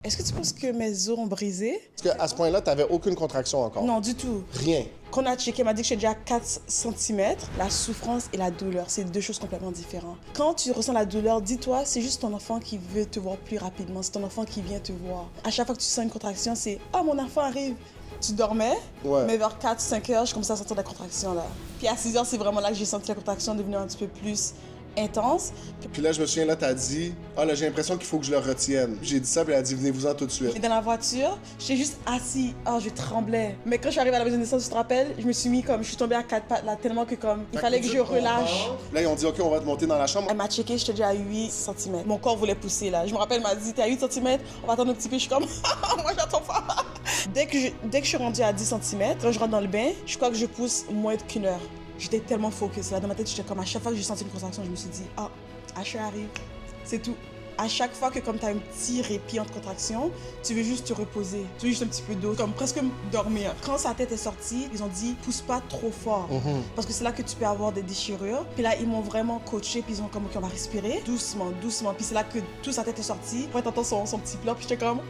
Est-ce que tu penses que mes os ont brisé? Parce qu'à ce point-là, t'avais aucune contraction encore? Non, du tout. Rien? Quand on a checké, elle m'a dit que j'étais déjà à 4 cm. La souffrance et la douleur, c'est deux choses complètement différentes. Quand tu ressens la douleur, dis-toi, c'est juste ton enfant qui veut te voir plus rapidement. C'est ton enfant qui vient te voir. À chaque fois que tu sens une contraction, c'est « Oh, mon enfant arrive !» Tu dormais, mais vers 4-5 heures, je commençais à sentir la contraction là. Puis à 6 heures, c'est vraiment là que j'ai senti la contraction devenir un petit peu plus intense. Puis là, je me souviens, là, t'as dit « Ah, là, j'ai l'impression qu'il faut que je le retienne. » J'ai dit ça, puis elle a dit « Venez-vous-en tout de suite. » Et dans la voiture, j'étais juste assis. Oh, je tremblais. Mais quand je suis arrivée à la maison de naissance, tu te rappelles, je me suis mis comme, je suis tombée à 4 pattes là, tellement que comme, il fallait que je relâche. Là, ils ont dit « OK, on va te monter dans la chambre. Elle m'a checké, j'étais déjà à 8 cm. Mon corps voulait pousser là. Je me rappelle, elle m'a dit, t'es à 8 cm, on va attendre un petit peu. Je suis comme, moi j'attends pas. Dès que je suis rendue à 10 cm, quand je rentre dans le bain, je crois que je pousse moins qu'une heure. J'étais tellement focus là. Dans ma tête, j'étais comme, à chaque fois que j'ai senti une contraction, je me suis dit, ah, Asher arrive. C'est tout. À chaque fois que comme tu as un petit répit entre contractions, tu veux juste te reposer. Tu veux juste un petit peu d'eau, comme presque dormir. Quand sa tête est sortie, ils ont dit pousse pas trop fort. Parce que c'est là que tu peux avoir des déchirures. Puis là, ils m'ont vraiment coaché, puis ils ont comme ok, on va respirer doucement, doucement. Puis c'est là que toute sa tête est sortie. Après, t'entends son petit pleur, puis j'étais comme